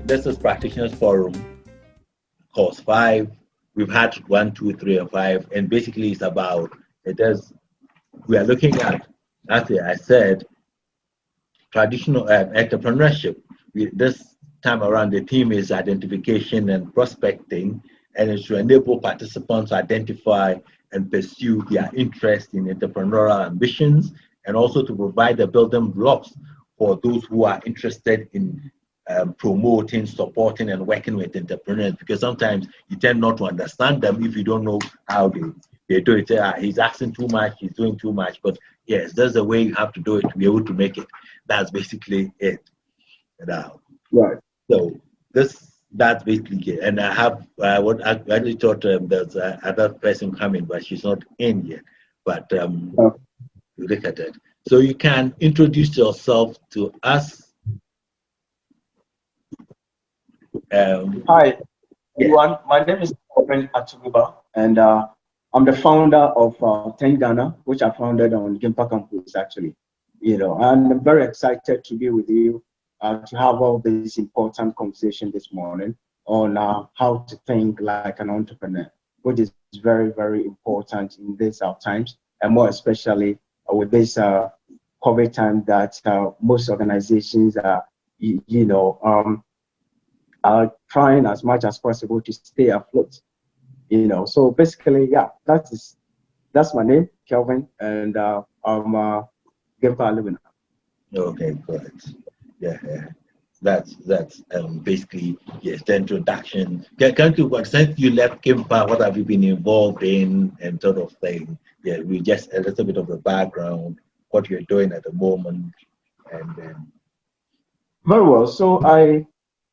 this is Practitioners Forum, course 5. We've had 1, 2, 3, and 5, and basically it's about we are looking at, as I said, traditional entrepreneurship. This time around, the theme is identification and prospecting, and it's to enable participants to identify and pursue their interest in entrepreneurial ambitions, and also to provide the building blocks for those who are interested in promoting, supporting, and working with entrepreneurs, because sometimes you tend not to understand them if you don't know how they do it. He's asking too much, he's doing too much, but yes, there's a way you have to do it to be able to make it. That's basically it. Right. So that's basically it. And I have what I actually thought there's another person coming, but she's not in yet. But look at it. So you can introduce yourself to us. Hi, everyone. My name is Atuguba, and I'm the founder of Ten Ghana, which I founded on Gimpa campus, actually. And I'm very excited to be with you to have all this important conversation this morning on how to think like an entrepreneur, which is very, very important in these times, and more especially with this COVID time that most organizations are trying as much as possible to stay afloat. So basically, yeah, that's my name, Kelvin, and I'm Gempa Alumina. Okay, good. Yeah. That's basically, yes, the introduction. Can't you, since you left Kimpa, what have you been involved in and sort of thing? Yeah, we just a little bit of the background, what you're doing at the moment, and then. Very well. So I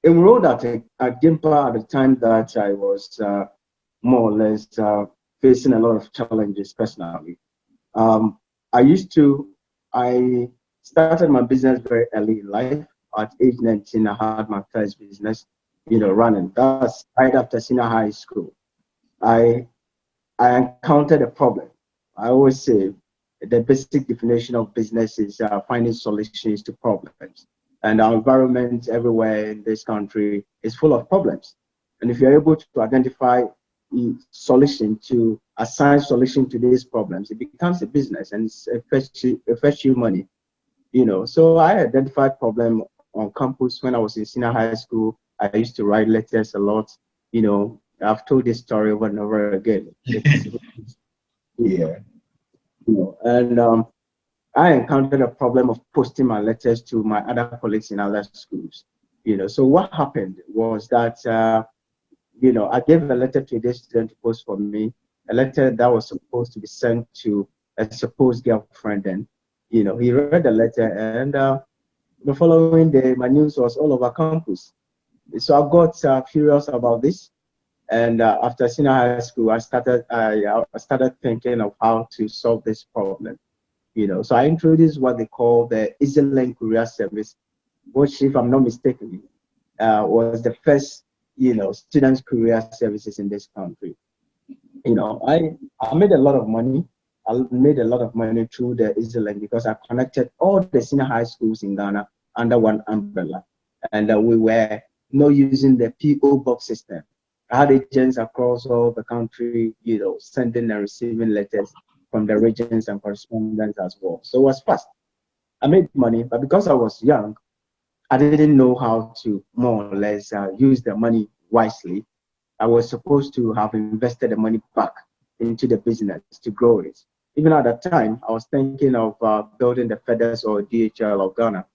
enrolled at Gimpa at the time that I was more or less facing a lot of challenges personally. I started my business very early in life. At age 19, I had my first business, running. That's right after senior high school. I encountered a problem. I always say the basic definition of business is finding solutions to problems. And our environment everywhere in this country is full of problems. And if you're able to identify a solution to assign solution to these problems, it becomes a business and it fetch you money. So I identified problem on campus when I was in senior high school. I used to write letters a lot. I've told this story over and over again. Yeah. And I encountered a problem of posting my letters to my other colleagues in other schools. So what happened was that I gave a letter to this student to post for me, a letter that was supposed to be sent to a supposed girlfriend. And he read the letter, and the following day, my news was all over campus. So I got curious about this, and after senior high school, I started thinking of how to solve this problem. So I introduced what they call the EasyLink Courier Service, which, if I'm not mistaken, was the first, students' courier services in this country. I made a lot of money. I made a lot of money through the EasyLink because I connected all the senior high schools in Ghana under one umbrella. And we were not using the PO box system. I had agents across all the country, sending and receiving letters from the regions and correspondents as well. So it was fast. I made money, but because I was young, I didn't know how to more or less use the money wisely. I was supposed to have invested the money back into the business to grow it. Even at that time, I was thinking of building the FedEx or DHL of Ghana,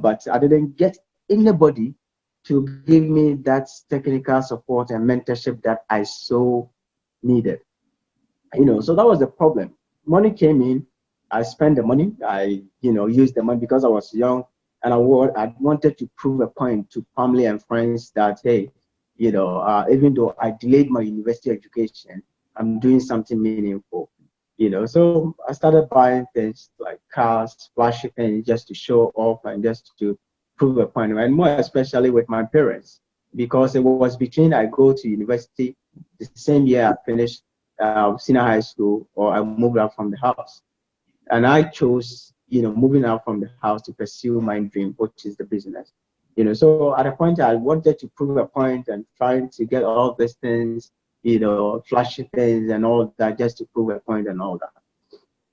but I didn't get anybody to give me that technical support and mentorship that I so needed. So that was the problem. Money came in, I spent the money, I used the money because I was young, and I wanted to prove a point to family and friends that, hey, even though I delayed my university education, I'm doing something meaningful. So I started buying things like cars, flashy things, just to show off and just to prove a point, and more especially with my parents, because it was between I go to university the same year I finished senior high school, or I moved out from the house. And I chose, moving out from the house to pursue my dream, which is the business. So at a point I wanted to prove a point and trying to get all these things, flashy things and all that just to prove a point and all that.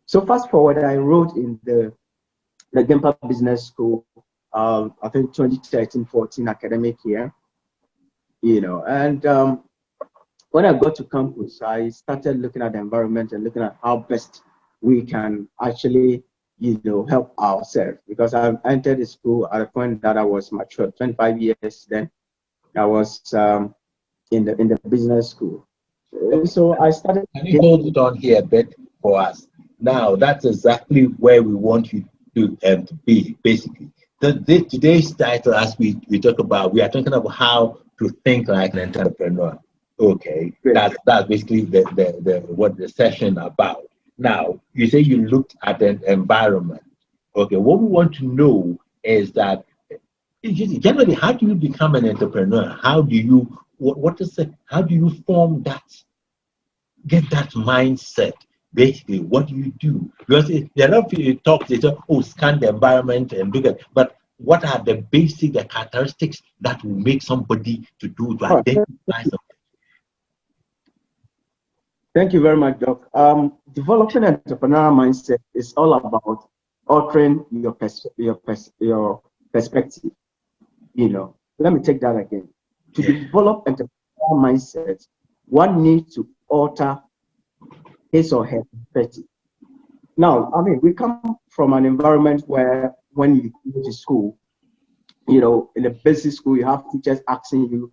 So fast forward, I wrote in the Gempa Business School, I think 2013-14 academic year, and when I got to campus, I started looking at the environment and looking at how best we can actually, help ourselves. Because I entered the school at a point that I was mature, 25 years then. I was in the business school. So I started. Can you hold it on here a bit for us? Now, that's exactly where we want you to be, basically. Today's title, as we talk about, we are talking about how to think like an entrepreneur. Okay, that's basically the what the session about. Now, you say you looked at an environment. Okay, what we want to know is that generally, how do you become an entrepreneur? How do you what is it? How do you form that? Get that mindset. Basically, what do you do? Because there are a lot of people talk, they say, oh, scan the environment and look at, but what are the characteristics that will make somebody to identify something? Thank you very much, Doc. Developing an entrepreneurial mindset is all about altering your perspective. Let me take that again. To develop entrepreneurial mindset, one needs to alter his or her perspective. Now, we come from an environment where when you go to school, in a basic school, you have teachers asking you,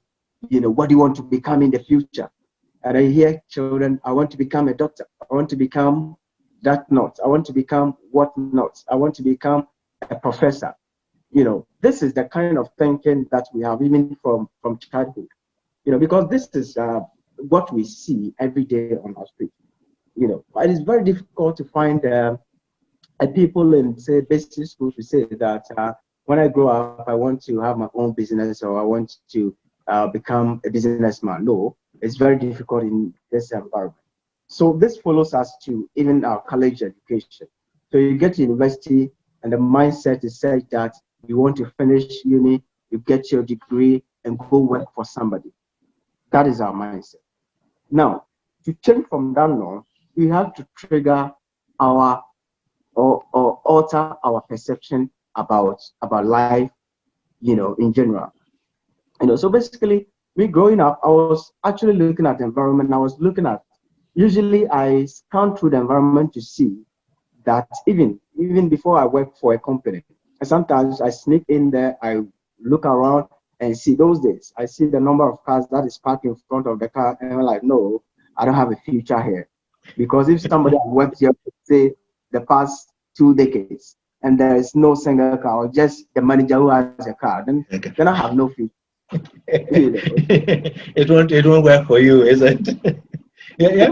what do you want to become in the future? And I hear children, I want to become a doctor. I want to become that not. I want to become what not. I want to become a professor. This is the kind of thinking that we have even from childhood. Because this is what we see every day on our street. It is very difficult to find people in, say, basic school to say that when I grow up, I want to have my own business or I want to become a businessman. No, it's very difficult in this environment. So this follows us to even our college education. So you get to university and the mindset is said that you want to finish uni, you get your degree and go work for somebody. That is our mindset. Now, to change from that norm, we have to trigger our or alter our perception about life, in general. So basically, me growing up, I was actually looking at the environment. I was looking at, usually I scan through the environment to see that even before I work for a company, and sometimes I sneak in there, I look around and see those days. I see the number of cars that is parked in front of the car, and I'm like, no, I don't have a future here. Because if somebody has worked here, say, the past 2 decades, and there is no single car, or just the manager who has a car, then I have no future. It won't work for you, is it? Yeah,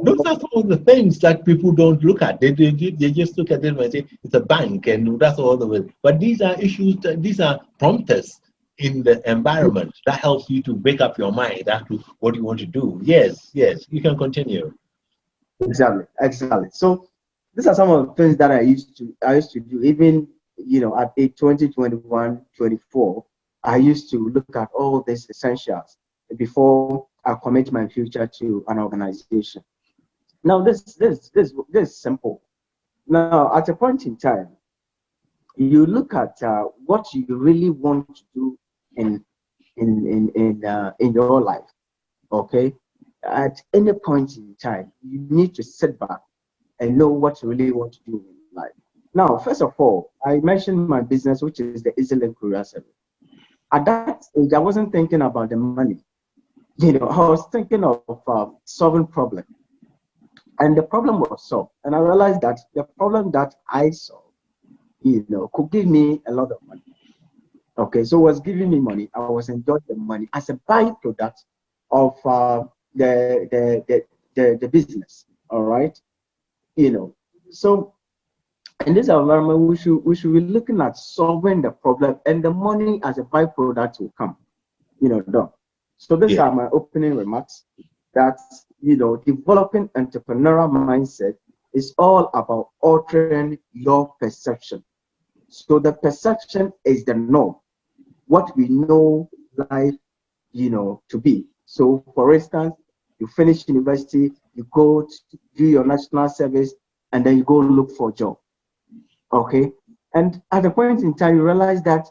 those are some of the things that people don't look at. They just look at it and say it's a bank and that's all the way. But these are issues, these are prompters in the environment that helps you to make up your mind as to what you want to do. Yes, you can continue. Exactly. So these are some of the things that I used to do. Even at age 20, 21, 24, I used to look at all these essentials before I commit my future to an organization. Now this is simple. Now at a point in time, you look at what you really want to do in in your life. Okay, at any point in time, you need to sit back and know what you really want to do in life. Now, first of all, I mentioned my business, which is the EasyLink Courier Service. At that stage, I wasn't thinking about the money. I was thinking of solving problem, and the problem was solved. And I realized that the problem that I solved, could give me a lot of money. Okay, so it was giving me money. I was enjoying the money as a byproduct of the business. All right, so in this environment, we should be looking at solving the problem, and the money as a byproduct will come. Done. So these are my opening remarks. That developing entrepreneurial mindset is all about altering your perception. So the perception is the norm. what we know life, to be. So, for instance, you finish university, you go to do your national service, and then you go look for a job. Okay. And at a point in time, you realize that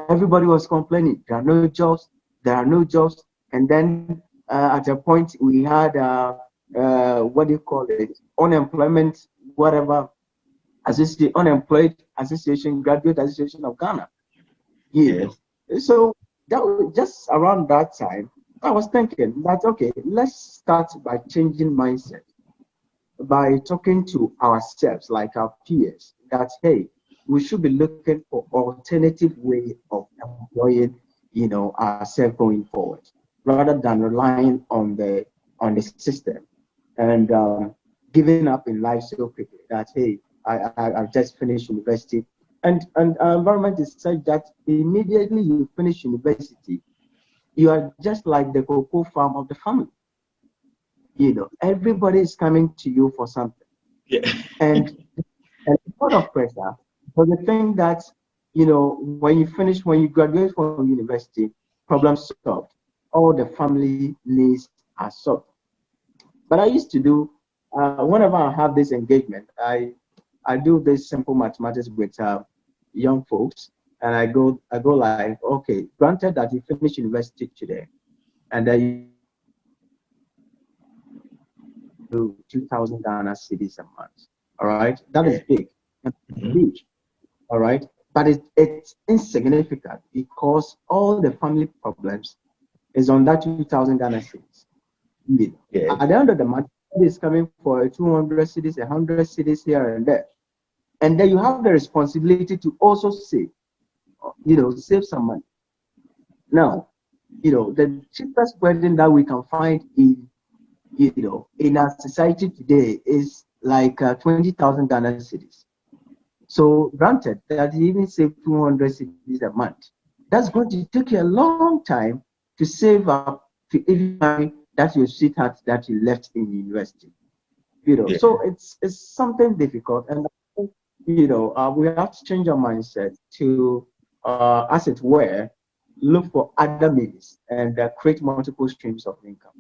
everybody was complaining. There are no jobs. There are no jobs. And then at a point, we had what do you call it? Unemployment, whatever, unemployed association, graduate association of Ghana. Yes. So that was just around that time, I was thinking that okay, let's start by changing mindset, by talking to ourselves, like our peers, that hey, we should be looking for alternative way of employing, ourselves going forward, rather than relying on the system and giving up in life so quickly. That hey, I've just finished university, and our environment is such that immediately you finish university, you are just like the cocoa farm of the family. Everybody is coming to you for something. Yeah. And a lot of pressure. But the thing that, when you graduate from university, problems solved. All the family needs are solved. But I used to do, whenever I have this engagement, I do this simple mathematics with young folks, and I go like, okay, granted that you finish university today, and then you 2,000 Ghana cedis a month. All right, that is big, Mhm. huge. All right, but it's insignificant because all the family problems is on that 2,000 Ghana cedis. Yes. At the end of the month, it is coming for 200 cedis, 100 cedis here and there, and then you have the responsibility to also save, save some money. Now, the cheapest burden that we can find in our society today is like 20,000 Ghana cedis. So granted that you even save 200 cedis a month, that's going to take you a long time to save up to even money that your sweetheart that you left in university. Yeah. So it's something difficult, and we have to change our mindset to, as it were, look for other means and create multiple streams of income.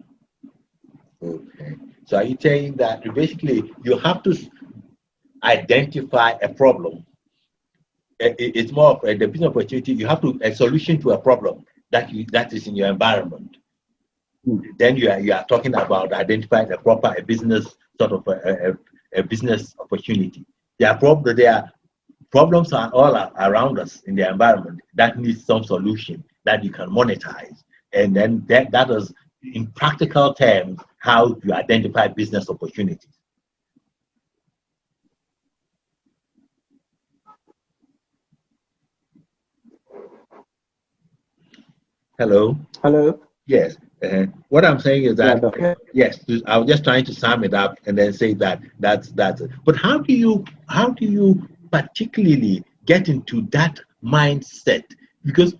Okay. So are you saying that basically you have to identify a problem? It's more of the business opportunity. You have to a solution to a problem that is in your environment. Hmm. Then you are talking about identifying a business sort of a business opportunity. There are problems are all around us in the environment that needs some solution that you can monetize, and then that is in practical terms how you identify business opportunities. Hello. Hello. Yes. What I'm saying is Yeah, that yes, I was just trying to sum it up and then say that that's it. But how do you particularly get into that mindset? Because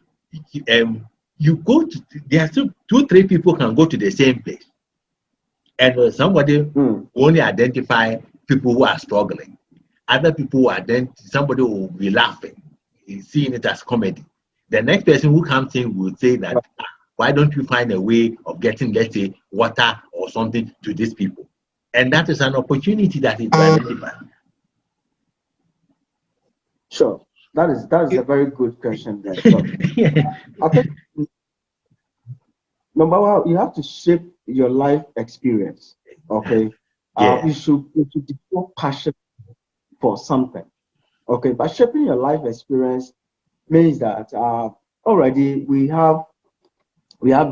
you go to there are still two, three people can go to the same place, and somebody mm, only identify people who are struggling. Other people will somebody will be laughing, seeing it as comedy. The next person who comes in will say that, "Ah, why don't you find a way of getting, let's say, water or something to these people?" And that is an opportunity that is to identify. sure. That is a very good question there. So I think number one, you have to shape your life experience. Okay. Yeah. You should develop passion for something. Okay, but shaping your life experience means that already we have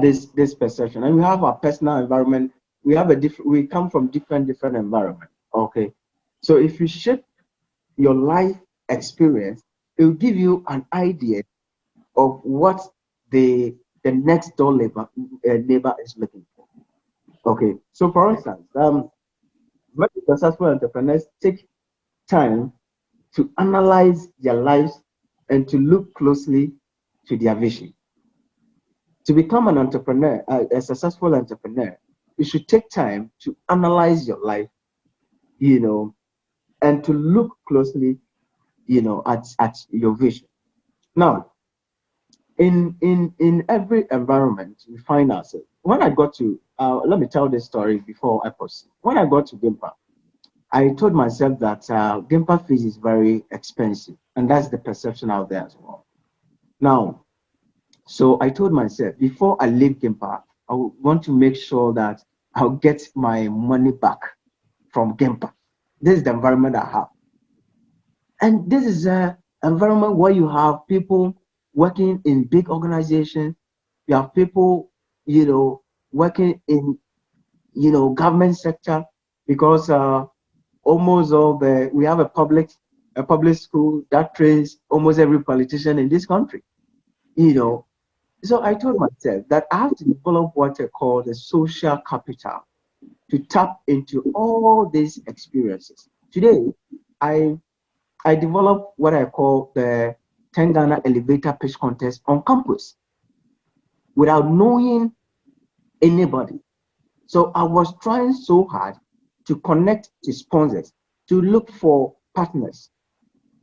this perception, and we have our personal environment. We come from different environment. Okay, so if you shape your life experience, it will give you an idea of what the next door neighbor is looking for. Okay, so for instance, very successful entrepreneurs take time to analyze their lives and to look closely to their vision. To become an entrepreneur, a successful entrepreneur, you should take time to analyze your life, you know, and to look closely, at your vision. Now, in every environment we find ourselves. When I got to let me tell this story before I proceed. When I got to Gimpa, I told myself that Gimpa fees is very expensive, and that's the perception out there as well. Now, so I told myself before I leave Gimpa, I want to make sure that I'll get my money back from Gimpa. This is the environment I have. And this is an environment where you have people working in big organizations. You have people, working in, government sector, because almost all we have a public school that trains almost every politician in this country. So I told myself that I have to develop what I call the social capital to tap into all these experiences. Today, I I developed what I call the 10 Ghana elevator pitch contest on campus without knowing anybody. So I was trying so hard to connect to sponsors, to look for partners.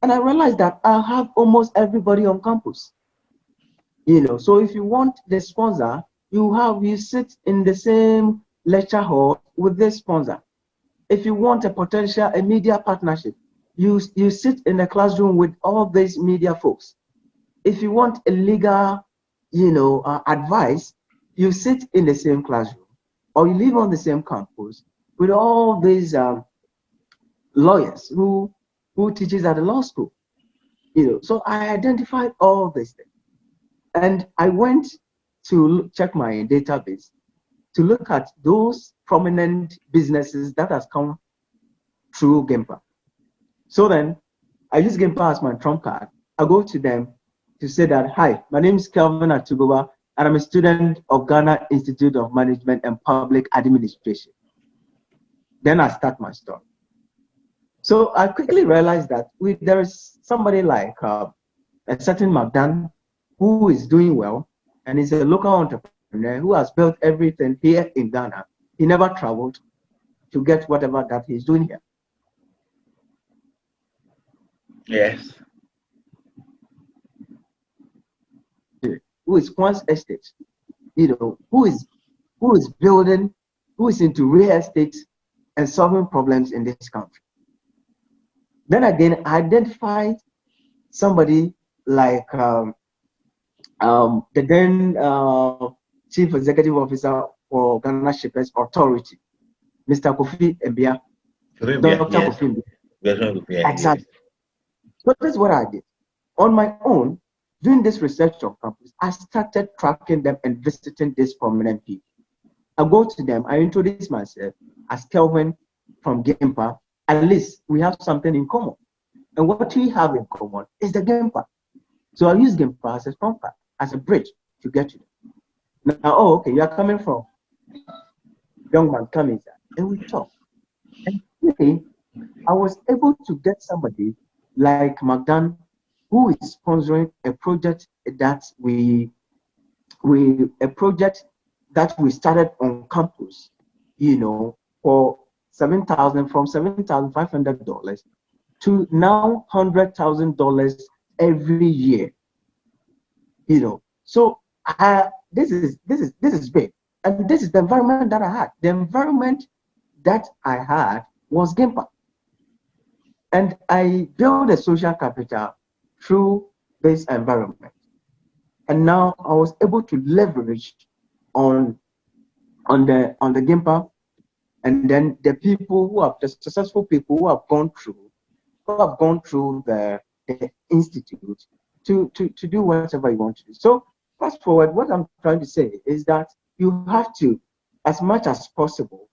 And I realized that I have almost everybody on campus. So if you want the sponsor, you sit in the same lecture hall with this sponsor. If you want a media partnership, you sit in the classroom with all these media folks. If you want a legal, advice, you sit in the same classroom, or you live on the same campus with all these lawyers who teaches at the law school. So I identified all these things, and I went to check my database to look at those prominent businesses that has come through Gimpa. So then I use Gimpa as my trump card. I go to them to say that, hi, my name is Kelvin Atugoba, and I'm a student of Ghana Institute of Management and Public Administration. Then I start my story. So I quickly realized that there is somebody like a certain Magdan who is doing well, and is a local entrepreneur who has built everything here in Ghana. He never traveled to get whatever that he's doing here. Yes. Who is Quant's estate, who is building, who is into real estate and solving problems in this country. Then again, I identified somebody like the then Chief Executive Officer for Ghana Shippers Authority, Mr. Kofi Mbia. Dr. Kofi Mbia. Exactly. So that's what I did. On my own, doing this research on campus, I started tracking them and visiting these prominent people. I go to them, I introduce myself as Kelvin from Gimpa. At least we have something in common. And what we have in common is the Gimpa. So I use Gimpa as a trump card, as a bridge to get to them. Now, okay, you are coming from young man, come inside. And we talk. And today, I was able to get somebody like Magdan, who is sponsoring a project that we started on campus, for $7,500 to now $100,000 every year. So this is big, and this is the environment that I had. The environment that I had was Gimpa. And I built a social capital through this environment. And now I was able to leverage on the Gimpa, and then the successful people who have gone through the institute to do whatever you want to do. So fast forward, what I'm trying to say is that you have to, as much as possible,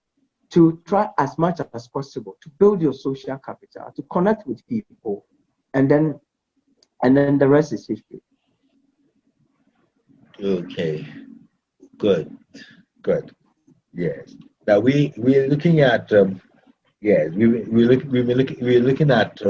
to try as much as possible to build your social capital, to connect with people, and then the rest is history. Okay, good. Yes. Now we're looking at yes, we're looking at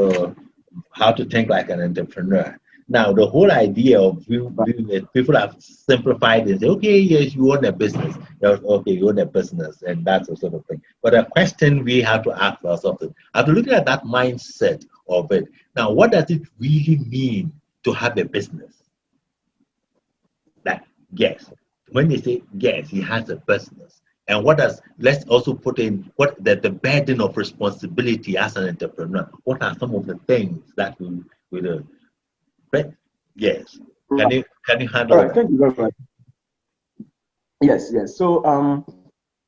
how to think like an entrepreneur. Now, the whole idea of people have simplified it and say, okay, yes, you own a business. Okay, you own a business, and that's the sort of thing. But a question we have to ask ourselves is, after looking at that mindset of it, now, what does it really mean to have a business? Like, yes, when they say yes, he has a business. And what does, let's also put in what the burden of responsibility as an entrepreneur. What are some of the things that we do? But yes, Right. can you All handle right. that? Thank you very much. Yes, yes. So,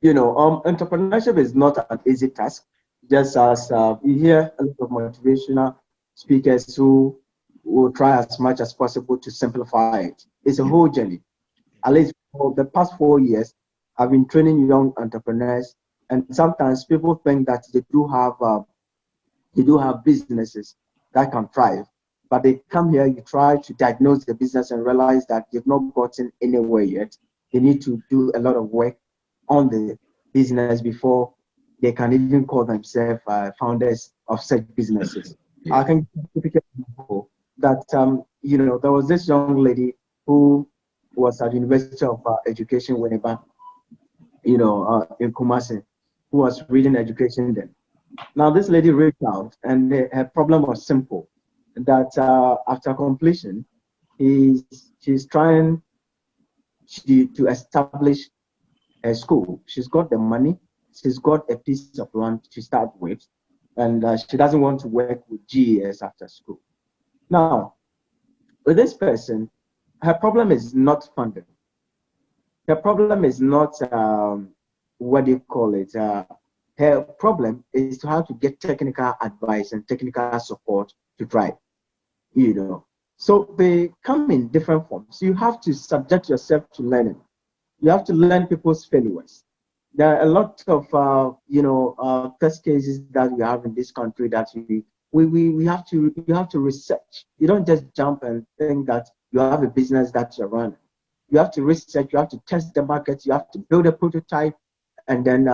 entrepreneurship is not an easy task. Just as we hear a lot of motivational speakers who will try as much as possible to simplify it. It's a Yeah. whole journey. At least for the past 4 years, I've been training young entrepreneurs, and sometimes people think that they do have businesses that can thrive, but they come here, you try to diagnose the business and realize that they've not gotten anywhere yet. They need to do a lot of work on the business before they can even call themselves founders of such businesses. Yeah. I can give a typical example that there was this young lady who was at University of Education Winneba, in Kumasi, who was reading education there. Now, this lady reached out, and her problem was simple: that after completion, she's trying to establish a school. She's got the money, she's got a piece of land to start with, and she doesn't want to work with GES after school. Now, with this person, her problem is not funding. Her problem is not what do you call it? Her problem is to how to get technical advice and technical support to drive. You know, so they come in different forms. You have to subject yourself to learning. You have to learn people's failures. There are a lot of test cases that we have in this country that we have to you have to research. You don't just jump and think that you have a business that you're running. You have to research. You have to test the market. You have to build a prototype, and then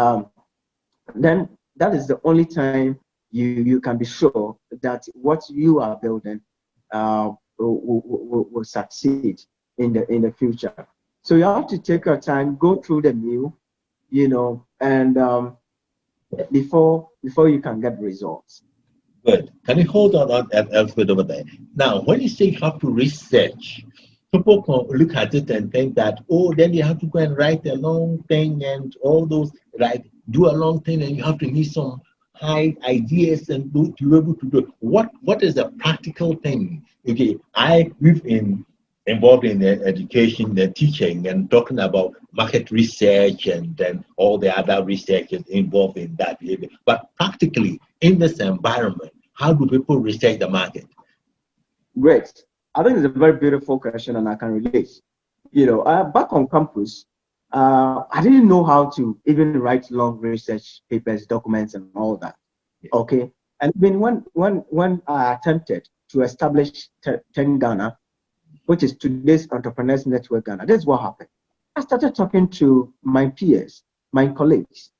that is the only time you can be sure that what you are building will succeed in the future. So you have to take your time, go through the mill, and before you can get results. Good. Can you hold on a little bit over there? Now, when you say you have to research, people can look at it and think that, oh, then you have to go and write a long thing and all those, like, do a long thing and you have to need some high ideas and to be able to do it. What is the practical thing? Okay, we've been involved in the education, the teaching, and talking about market research and then all the other researches involved in that behavior. But practically, in this environment, how do people research the market? Great. I think it's a very beautiful question, and I can relate. Back on campus, I didn't know how to even write long research papers, documents, and all that. Yeah. Okay. And then when I attempted to establish 10 Ghana, which is today's Entrepreneurs Network Ghana, this is what happened. I started talking to my peers, my colleagues,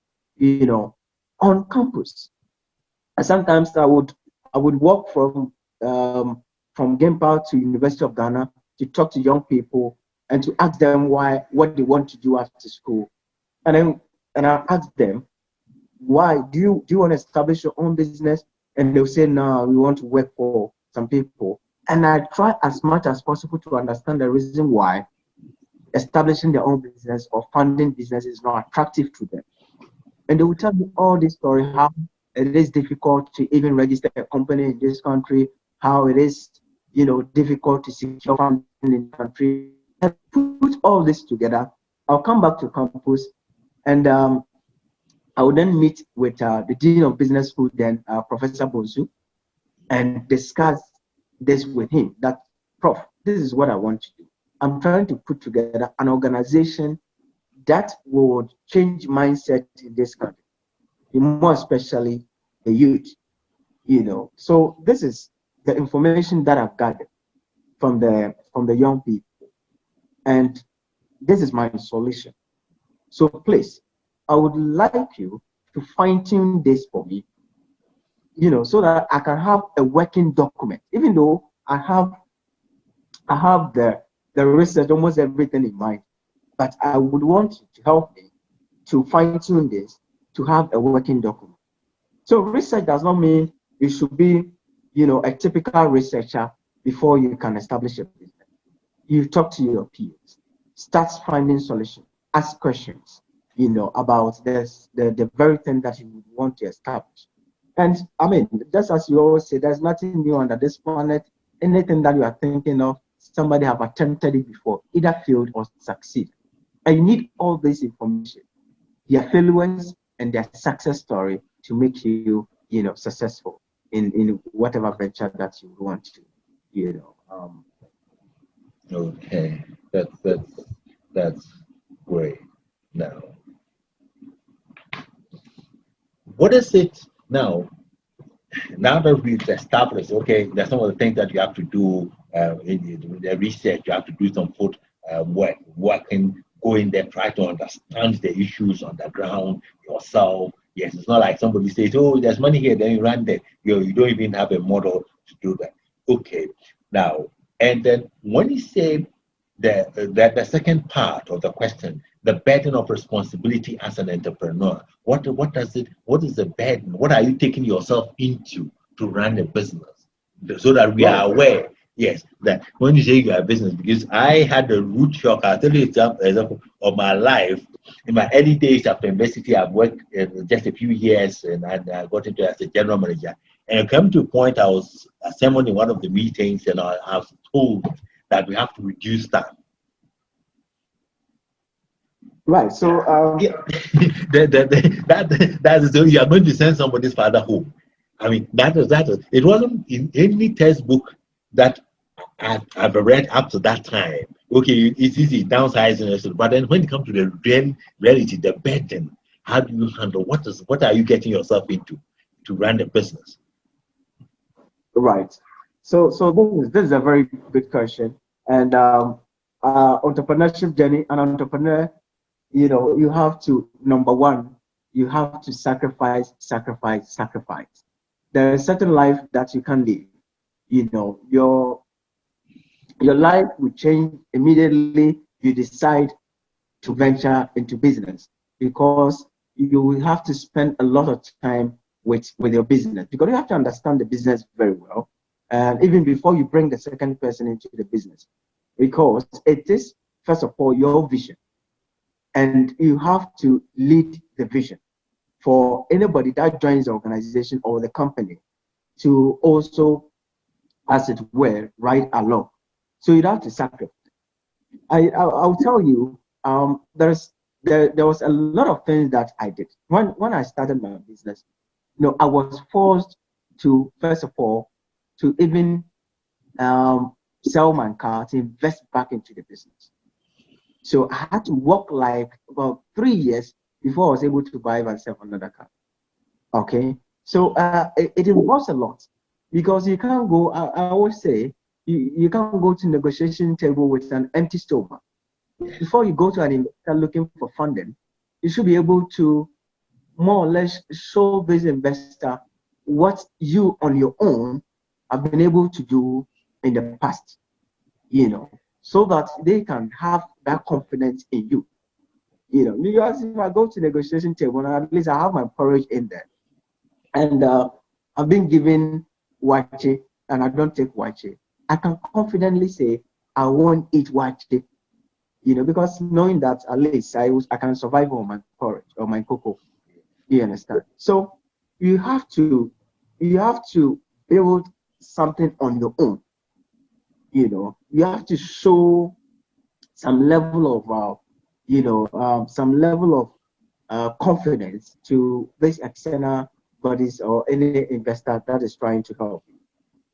on campus. And sometimes I would walk from Gempa to University of Ghana to talk to young people and to ask them what they want to do after school. And I asked them, why do you want to establish your own business? And they'll say, no, we want to work for some people. And I try as much as possible to understand the reason why establishing their own business or funding business is not attractive to them. And they will tell me all this story, how it is difficult to even register a company in this country, how it is, difficult to secure funding in the country. And put all this together, I'll come back to campus, and I will then meet with the Dean of Business School, then Professor Bonsu, and discuss this with him. That, Prof, this is what I want to do. I'm trying to put together an organization that would change mindset in this country, more especially the youth. So this is the information that I've gathered from the young people, and this is my solution. So please, I would like you to fine tune this for me, so that I can have a working document. Even though I have the research, almost everything in mind, but I would want you to help me to fine tune this to have a working document. So research does not mean you should be, a typical researcher before you can establish a business. You talk to your peers. Start finding solutions, ask questions, about this, the very thing that you want to establish. And I mean, just as you always say, there's nothing new under this planet. Anything that you are thinking of, somebody have attempted it before, either failed or succeed. And you need all this information, their failures and their success story to make you, successful in whatever venture that you want to, Okay, that's great. Now, what is it now? Now that we've established, okay, there's some of the things that you have to do in the research. You have to do some foot working, go in there, try to understand the issues on the ground yourself. Yes, it's not like somebody says, "Oh, there's money here," then you run there. You don't even have a model to do that. Okay, now and then when you say the second part of the question, the burden of responsibility as an entrepreneur. What does it? What is the burden? What are you taking yourself into to run a business? So that we are aware. Yes, that when you say you are a business, because I had a root shock. I'll tell you example of my life. In my early days after university, I've worked just a few years, and I got into as a general manager. And it came to a point I was summoned in one of the meetings, and I was told that we have to reduce staff. Right. So Yeah, that is so you are going to send somebody's father home. I mean, that is it wasn't in any textbook that I've read up to that time. Okay, it's easy downsizing, but then when it comes to the reality, the burden, how do you handle what are you getting yourself into to run a business? right. So this is a very good question. And entrepreneurship journey, an entrepreneur, you have to, number one, you have to sacrifice. There is certain life that you can live. Your life will change immediately you decide to venture into business, because you will have to spend a lot of time with your business, because you have to understand the business very well, and even before you bring the second person into the business, because it is first of all your vision, and you have to lead the vision for anybody that joins the organization or the company to also, as it were, ride along. So you have to sacrifice. I'll tell you, there was a lot of things that I did when I started my business. I was forced to, first of all, to even sell my car to invest back into the business. So I had to work like about 3 years before I was able to buy myself another car. Okay, so it involves a lot, because you can't go. I always say you can't go to negotiation table with an empty stomach. Before you go to an investor looking for funding, you should be able to more or less show this investor what you on your own have been able to do in the past, so that they can have that confidence in you. Because if I go to negotiation table, at least I have my porridge in there, and I've been given wache and I don't take wache, I can confidently say I won't eat wache, because knowing that at least I can survive on my porridge or my cocoa. You understand? So you have to build something on your own. You have to show some level of confidence to this external bodies or any investor that is trying to help you.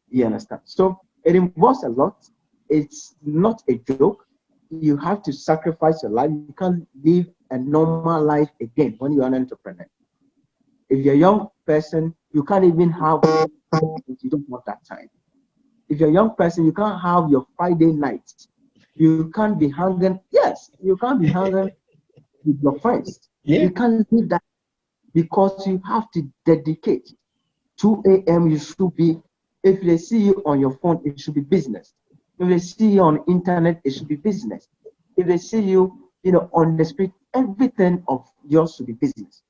You understand? So it involves a lot. It's not a joke. You have to sacrifice your life. You can't live a normal life again when you're an entrepreneur. If you're a young person, you can't even have you don't want that time. If you're a young person, you can't have your Friday nights. You can't be hanging. Yes, you can't be hanging with your friends. Yeah. You can't do that, because you have to dedicate. 2 a.m. you should be. If they see you on your phone, it should be business. If they see you on internet, it should be business. If they see you, on the street, everything of yours should be business.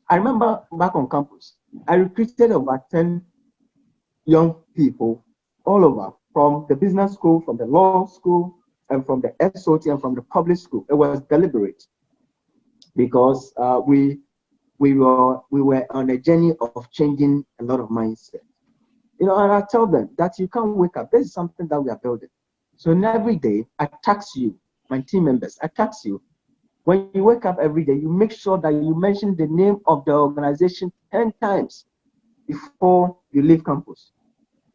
I remember back on campus, I recruited about 10 young people all over, from the business school, from the law school, and from the SOT and from the public school. It was deliberate because we were on a journey of changing a lot of mindset. And I tell them that you can't wake up. This is something that we are building. So every day I tax you, my team members, I tax you. When you wake up every day, you make sure that you mention the name of the organization 10 times before you leave campus.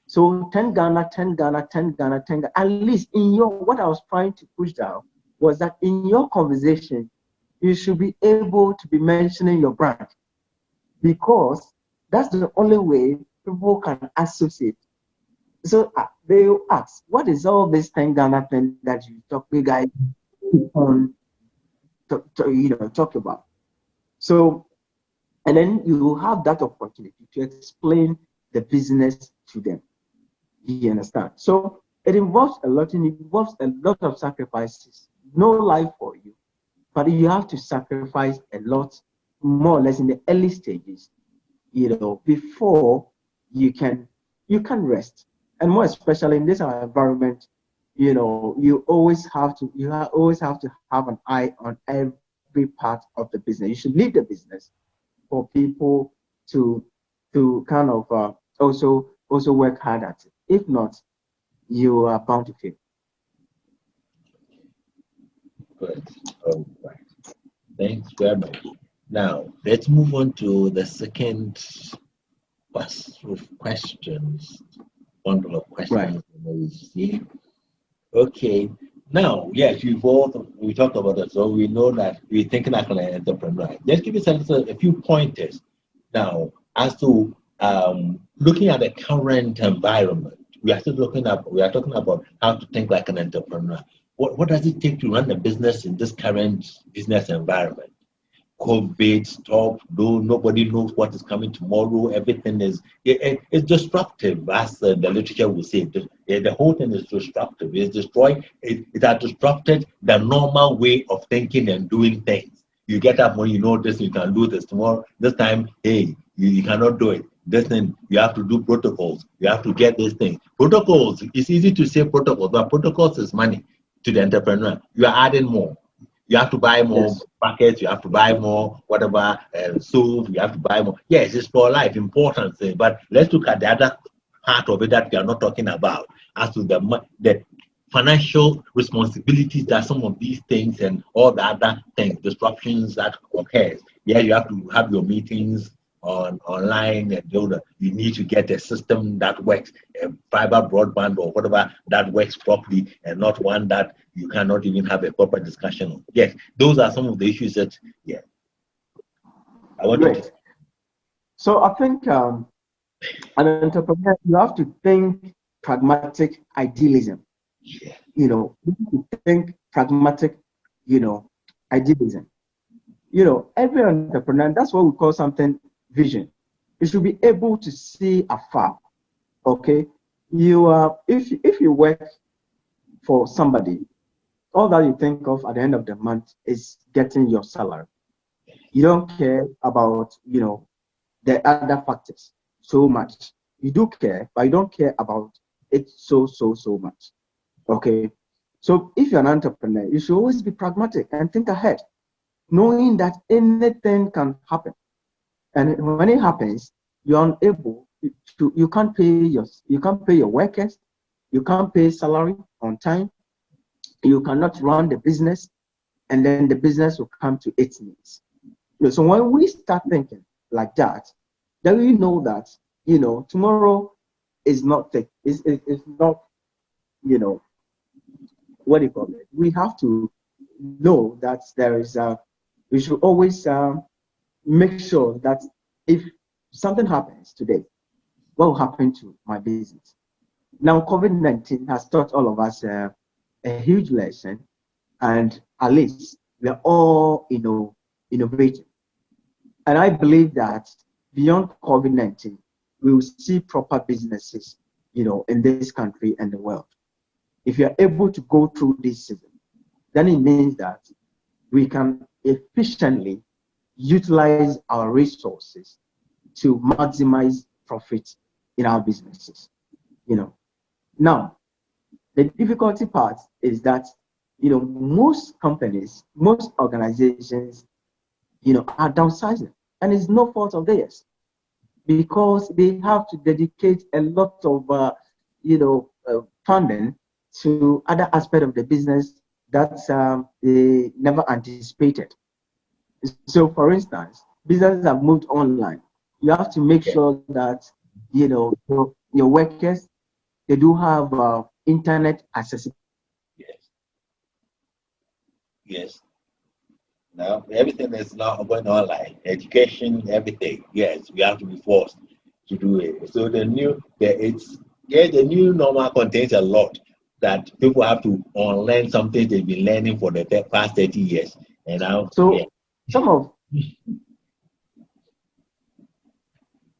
So 10 Ghana, 10 Ghana, 10 Ghana, 10 Ghana. At least in what I was trying to push down was that in your conversation, you should be able to be mentioning your brand, because that's the only way people can associate. So they will ask, what is all this 10 Ghana thing that you guys keep on talk about? So, and then you have that opportunity to explain the business to them. You understand? So it involves a lot. It involves a lot of sacrifices. No life for you, but you have to sacrifice a lot, more or less in the early stages, before you can rest. And more especially in this environment, you always have to have an eye on every part of the business. You should leave the business for people to kind of also work hard at it. If not, you are bound to fail. Good. All right. Thanks very much. Now, let's move on to the second questions. Bundle of questions. Right. Okay. Now, yes, we talked about it, so we know that we're thinking like an entrepreneur. Let's give yourself a few pointers now as to looking at the current environment. We are talking about how to think like an entrepreneur. What does it take to run a business in this current business environment? COVID stop, nobody knows what is coming tomorrow. Everything is it's disruptive, as the literature will say. The whole thing is disruptive. It has disrupted the normal way of thinking and doing things. You get up when you know this, you can do this. Tomorrow, this time, hey, you cannot do it. This thing, you have to do protocols. You have to get this thing. Protocols, it's easy to say protocols, but protocols is money to the entrepreneur. You are adding more. You have to buy more buckets, you have to buy more whatever, soap, you have to buy more. Yes, it's for life, important thing. But let's look at the other part of it that we are not talking about, as to the financial responsibilities that some of these things and all the other things, disruptions that occurs. Yeah, you have to have your meetings online, and you need to get a system that works, fiber broadband or whatever that works properly, and not one that you cannot even have a proper discussion on. Yes, those are some of the issues that I want to. So I think an entrepreneur, you have to think pragmatic idealism. Yeah. You think pragmatic, idealism. Every entrepreneur, that's what we call something vision. You should be able to see afar. Okay, if you work for somebody, all that you think of at the end of the month is getting your salary. You don't care about the other factors so much. You do care, but you don't care about it so much. Okay, so if you're an entrepreneur, you should always be pragmatic and think ahead, knowing that anything can happen. And when it happens, you're unable to, you can't pay your workers, you can't pay salary on time, you cannot run the business, and then the business will come to its knees. So when we start thinking like that, then we know that tomorrow is not it's not what do you call it? We have to know that we should always make sure that if something happens today, what will happen to my business? Now, COVID-19 has taught all of us a huge lesson, and at least we are all innovating. And I believe that beyond COVID-19, we will see proper businesses, in this country and the world. If you are able to go through this season, then it means that we can efficiently utilize our resources to maximize profit in our businesses. Now, the difficulty part is that most companies, most organizations, are downsizing, and it's no fault of theirs because they have to dedicate a lot of, funding to other aspect of the business that they never anticipated. So, for instance, businesses have moved online. You have to make Okay. sure that your workers, they do have internet accessibility. Yes. Yes. Now everything is now going online. Education, everything. Yes, we have to be forced to do it. So the new normal contains a lot that people have to unlearn something they've been learning for the past 30 years. And now, yeah. So, some of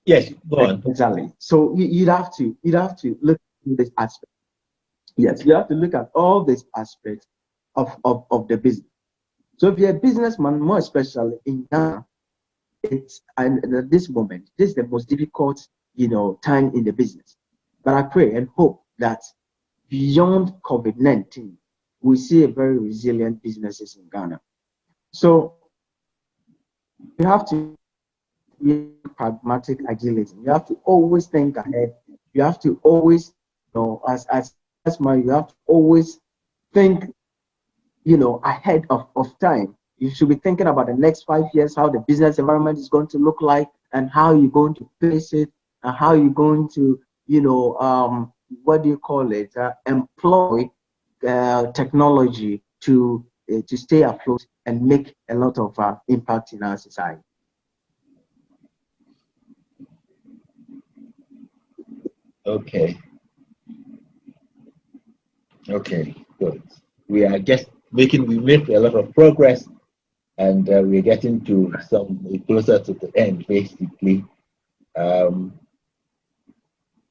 Yes, go on. exactly. So you'd have to look at this aspect. Yes, you have to look at all these aspects of the business. So if you're a businessman, more especially in Ghana, it's and at this moment, this is the most difficult, time in the business. But I pray and hope that beyond COVID-19, we see a very resilient businesses in Ghana. So you have to be pragmatic idealism. You have to always think ahead. You have to always, as my you have to always think, ahead of time. You should be thinking about the next 5 years, how the business environment is going to look like, and how you're going to place it, and how you're going to, what do you call it, employ technology to stay afloat and make a lot of impact in our society. Okay. Okay. Good. We make a lot of progress, and we're getting to some closer to the end, basically. Um,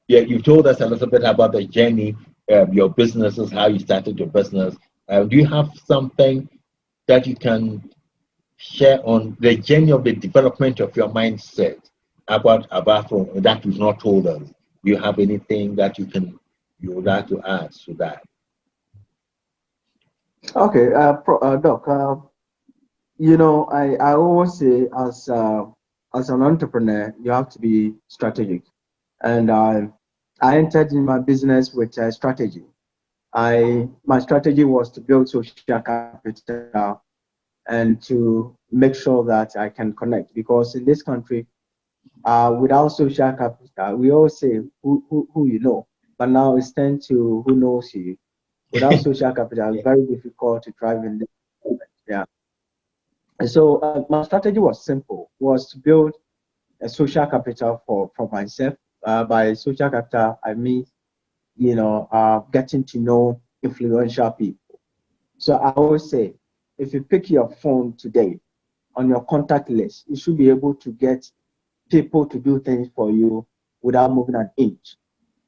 Yeah, you told us a little bit about the journey, your businesses, how you started your business. Do you have something that you can share on the journey of the development of your mindset about from that you've not told us? Do you have anything that you would like to add to that? Okay, Doc. I always say as an entrepreneur, you have to be strategic. And I entered in my business with a strategy. My strategy was to build social capital and to make sure that I can connect because in this country, without social capital, we always say who you know, but now it's turned to who knows you. Without social capital, Yeah. it's very difficult to thrive in this. Yeah. And so my strategy was simple, was to build a social capital for myself. By social capital, I mean, getting to know influential people. So I always say, if you pick your phone today on your contact list, you should be able to get people to do things for you without moving an inch.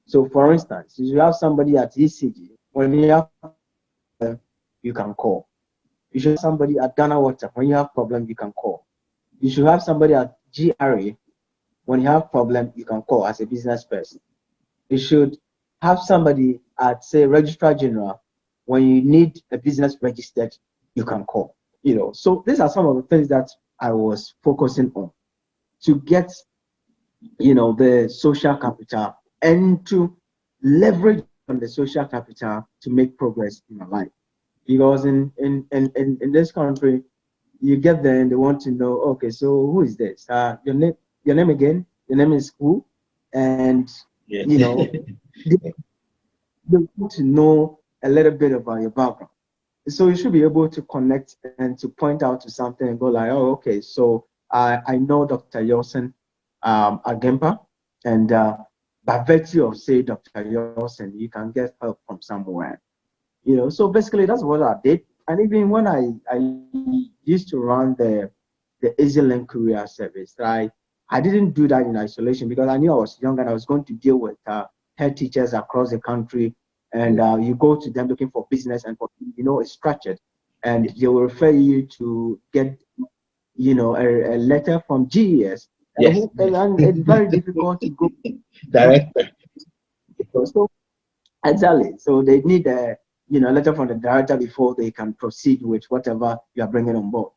So for instance, if you have somebody at ECG, when you have you can call. You should have somebody at Ghana Water, when you have problem, you can call. You should have somebody at GRA, when you have problem, you can call as a business person. You should have somebody at, say, Registrar General, when you need a business registered, you can call. So these are some of the things that I was focusing on to get, the social capital and to leverage on the social capital to make progress in my life. Because in this country, you get there and they want to know, okay, so who is this? Your name again? Your name is who? And Yes. you know, they want to know a little bit about your background. So you should be able to connect and to point out to something and go like, oh, okay, so I know Dr. Yosen Agempa, and by virtue of say Dr. Yosen, you can get help from somewhere. So basically that's what I did. And even when I used to run the EasyLink Career Service, I didn't do that in isolation because I knew I was young and I was going to deal with head teachers across the country. And you go to them looking for business and it's structured. And they will refer you to get, a letter from GES. Yes. And it's very difficult to go. Director. So exactly. So they need a letter from the director before they can proceed with whatever you are bringing on board.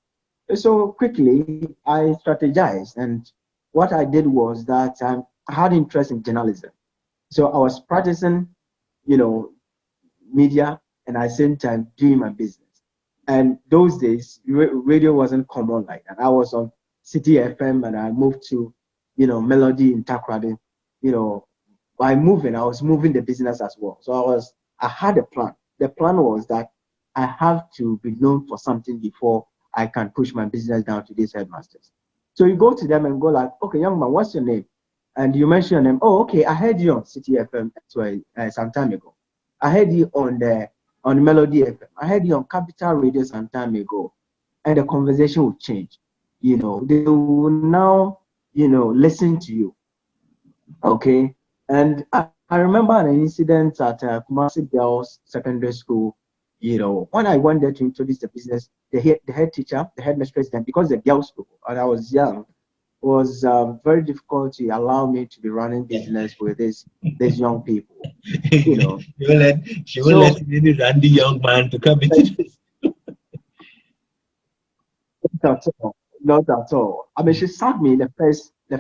So quickly, I strategized, and what I did was that I had interest in journalism. So I was practicing, you know, media, and at the same time doing my business. And those days, radio wasn't common like that. I was on City FM, and I moved to, Melody in Takrady. By moving, I was moving the business as well. So I had a plan. The plan was that I have to be known for something before I can push my business down to these headmasters. So you go to them and go like, okay, young man, what's your name? And you mention your name. Oh, okay, I heard you on City FM some time ago. I heard you on Melody FM. I heard you on Capital Radio some time ago. And the conversation will change. They will now, listen to you. Okay. And I remember an incident at Kumasi Girls Secondary School. When I went there to introduce the business, the head teacher, the headmistress, then because the girls' school and I was young, it was very difficult to allow me to be running business with these young people. She won't let any randy young man to come into this. Not at all. Not at all. I mean, she sacked me the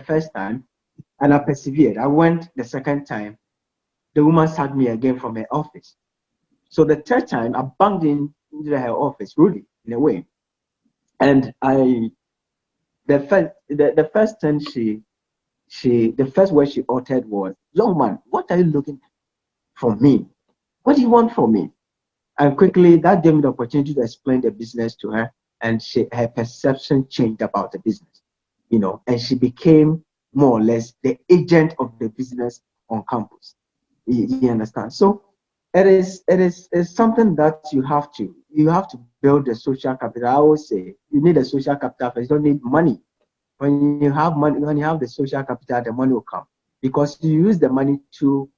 first time, and I persevered. I went the second time. The woman sacked me again from her office. So the third time, I banged into her office, really, in a way. And the first thing the first word she uttered was, "Young man, what are you looking from me? What do you want from me?" And quickly, that gave me the opportunity to explain the business to her, and her perception changed about the business, and she became more or less the agent of the business on campus. You understand? So it's something that you have to build the social capital. I always say you need a social capital first. You don't need money. When you have money, when you have the social capital, the money will come because you use the money to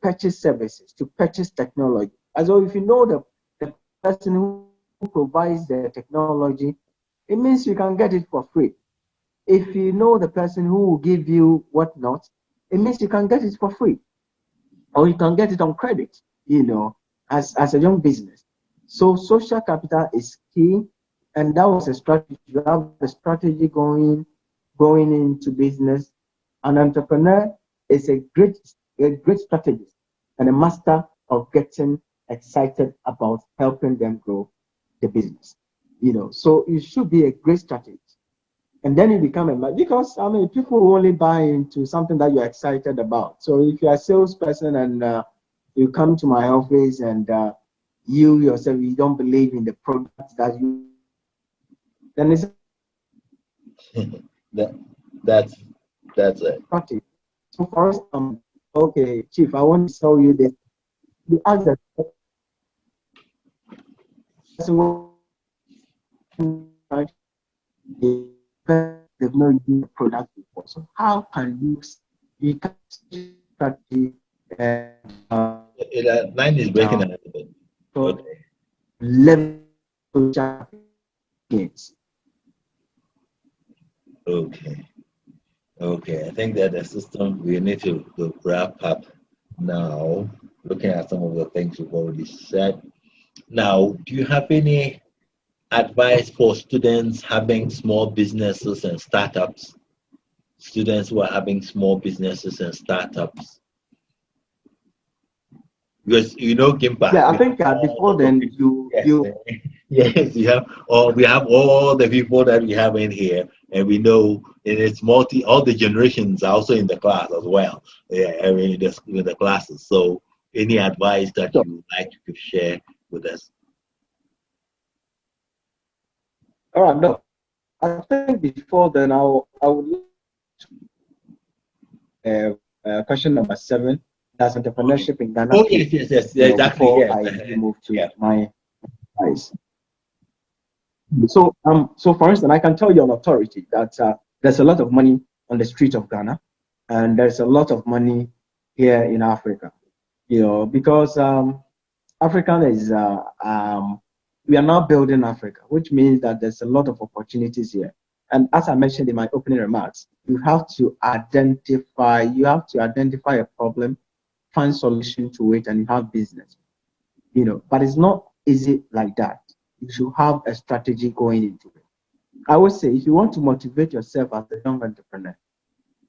purchase services, to purchase technology. As well, if you know the person who provides the technology, it means you can get it for free. If you know the person who will give you whatnot, it means you can get it for free. Or you can get it on credit, as a young business. So social capital is key, and that was a strategy. You have a strategy going into business. An entrepreneur is a great strategist and a master of getting excited about helping them grow the business. So you should be a great strategist. And then you become because people only buy into something that you're excited about. So if you're a salesperson and you come to my office and you yourself you don't believe in the product that you, then it's that's it. strategy. So for us, okay, Chief, I want to show you this. You ask the they've not used the product before. So how can you can strategy Line is breaking a little bit. so level gains. Okay. I think that the system we need to wrap up now. Looking at some of the things you've already said. Now, do you have any advice for students having small businesses and startups? Students who are having small businesses and startups. Because Gimpa. Yeah, I think before then yes, we have all the people that we have in here, and we know and it's all the generations are also in the class as well. Yeah, in the classes. So any advice that you would like to share with us? All right, no. I think before then I would question number 7. That's entrepreneurship in Ghana. Oh yes, exactly. Before I move to my advice. So for instance, I can tell you on authority that there's a lot of money on the streets of Ghana, and there's a lot of money here in Africa. Because Africa is we are now building Africa, which means that there's a lot of opportunities here. And as I mentioned in my opening remarks, you have to identify a problem, find solution to it and you have business, but it's not easy like that. You should have a strategy going into it. I would say if you want to motivate yourself as a young entrepreneur,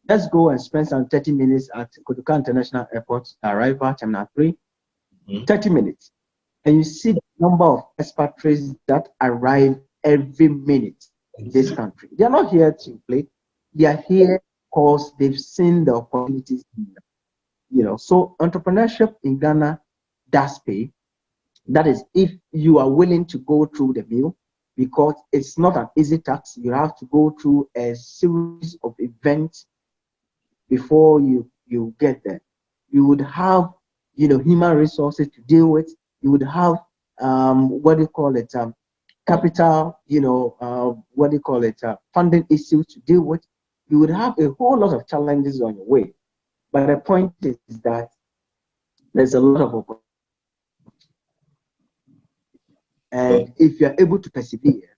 let's go and spend some 30 minutes at Koduka International Airport, arrival, Terminal 3, 30 minutes. And you see the number of expatriates that arrive every minute in this country. They are not here to play. They are here because they've seen the opportunities. So entrepreneurship in Ghana does pay. That is, if you are willing to go through the mill, because it's not an easy task. You have to go through a series of events before you get there. You would have, human resources to deal with. You would have, what do you call it, capital, what do you call it, funding issues to deal with. You would have a whole lot of challenges on your way. But the point is that there's a lot of opportunity. And if you're able to persevere,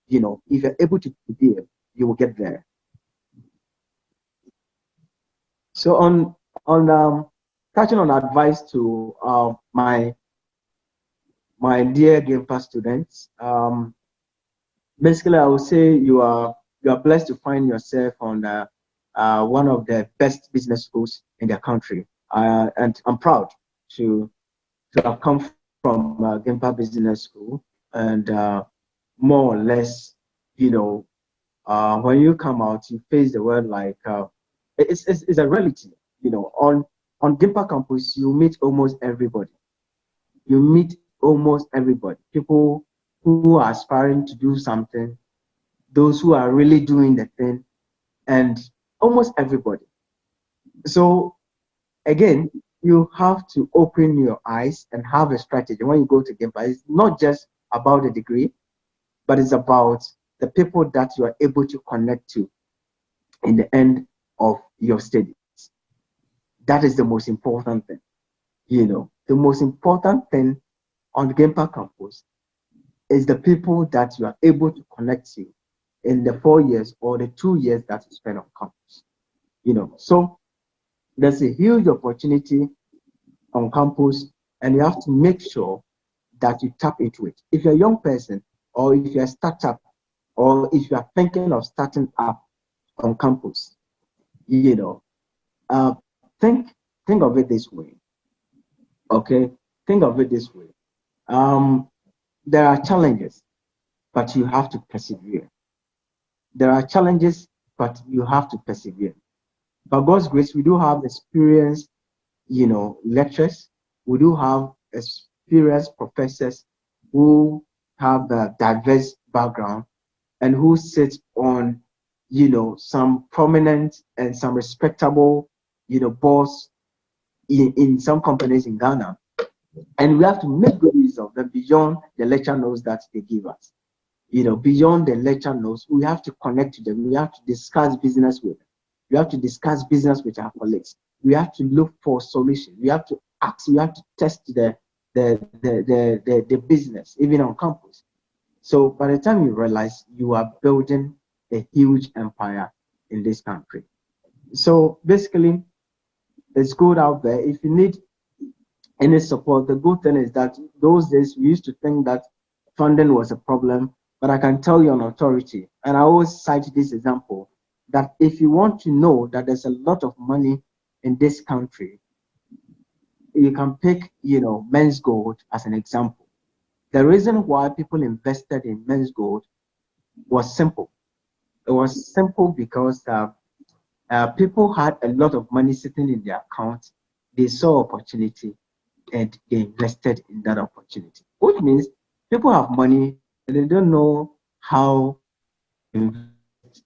if you're able to persevere, you will get there. So on touching on advice to my dear Game Pass students, basically I would say you are blessed to find yourself on one of the best business schools in the country, and I'm proud to have come from Game Pass Business School, and more or less, when you come out, you face the world like it's a reality. On Gimpa campus, you meet almost everybody. You meet almost everybody. People who are aspiring to do something, those who are really doing the thing, and almost everybody. So again, you have to open your eyes and have a strategy when you go to Gimpa. It's not just about the degree, but it's about the people that you are able to connect to in the end of your studies. That is the most important thing. The most important thing on the Gimpa campus is the people that you are able to connect to in the 4 years or the 2 years that you spend on campus. So there's a huge opportunity on campus, and you have to make sure that you tap into it. If you're a young person, or if you're a startup, or if you are thinking of starting up on campus, think of it this way. Okay, think of it this way. There are challenges, but you have to persevere. There are challenges, but you have to persevere. By God's grace, we do have experienced, lecturers. We do have experienced professors who have a diverse background and who sit on, some prominent and some respectable, boss in some companies in Ghana. And we have to make good use of them beyond the lecture notes that they give us. Beyond the lecture notes, we have to connect to them. We have to discuss business with them. We have to discuss business with our colleagues. We have to look for solutions. We have to ask. We have to test the business, even on campus. So by the time you realize, you are building a huge empire in this country. So basically, it's good out there. If you need any support, the good thing is that those days we used to think that funding was a problem, but I can tell you on authority, and I always cite this example, that if you want to know that there's a lot of money in this country, you can pick, men's gold as an example. The reason why people invested in men's gold was simple. It was simple because people had a lot of money sitting in their account. They saw opportunity and they invested in that opportunity, which means people have money and they don't know how to invest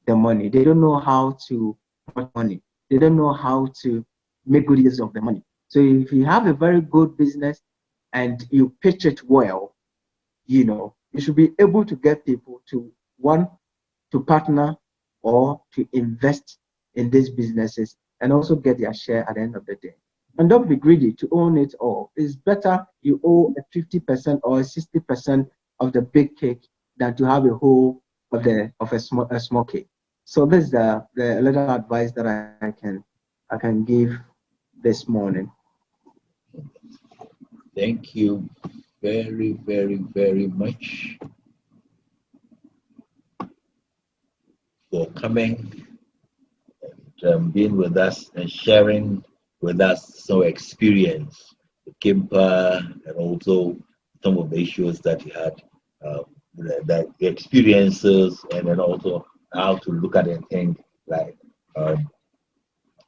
the money. They don't know how to put money. They don't know how to make good use of the money. So if you have a very good business and you pitch it well, you should be able to get people to partner or to invest in these businesses and also get their share at the end of the day. And don't be greedy to own it all. It's better you own a 50% or a 60% of the big cake than to have a whole of a small cake. So this is the little advice that I can give this morning. Thank you very, very, very much for coming, being with us and sharing with us some experience with Kimpa and also some of the issues that you had, the experiences, and then also how to look at it and think like um,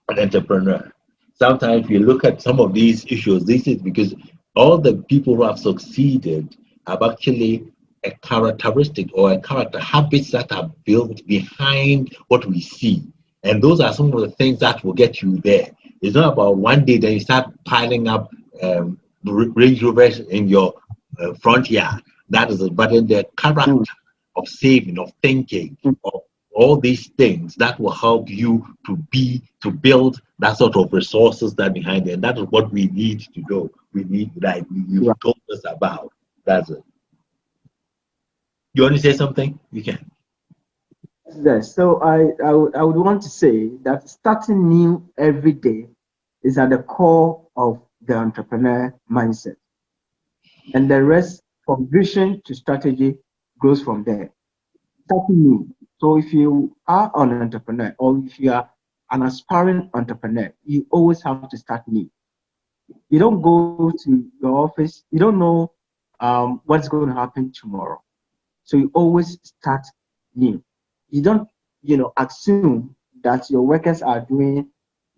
an entrepreneur. Sometimes we look at some of these issues. This is because all the people who have succeeded have actually a characteristic or a character habits that are built behind what we see. And those are some of the things that will get you there. It's not about one day then you start piling up Range Rovers in your front yard. That is it. But in the character of saving, of thinking, of all these things that will help you to build that sort of resources that behind it. And that is what we need to do. We need, like you've told us about. That's it. You want to say something? You can. Yes, so I would want to say that starting new every day is at the core of the entrepreneur mindset. And the rest from vision to strategy goes from there. Starting new. So if you are an entrepreneur or if you are an aspiring entrepreneur, you always have to start new. You don't go to your office, you don't know what's going to happen tomorrow. So you always start new. You don't, assume that your workers are doing,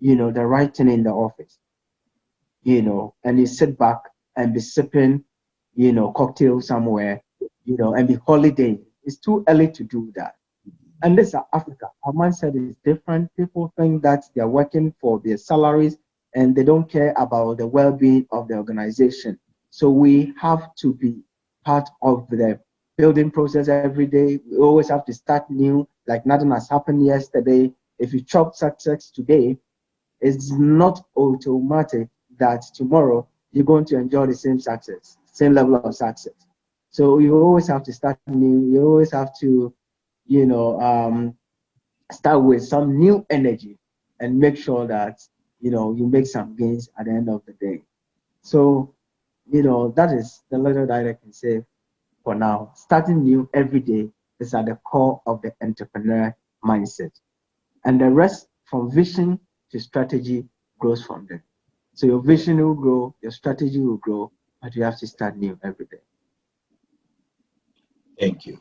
the right thing in the office, and you sit back and be sipping, cocktail somewhere, and be holidaying. It's too early to do that. And this is Africa. Our mindset is different. People think that they're working for their salaries and they don't care about the well-being of the organization. So we have to be part of the building process every day. We always have to start new, like nothing has happened yesterday. If you chop success today, it's not automatic that tomorrow you're going to enjoy the same success, same level of success. So you always have to start new. You always have to, you know, um, start with some new energy and make sure that, you make some gains at the end of the day. So, that is the little that I can say for now. Starting new every day is at the core of the entrepreneur mindset. And the rest from vision to strategy grows from there. So your vision will grow, your strategy will grow, but you have to start new every day. Thank you.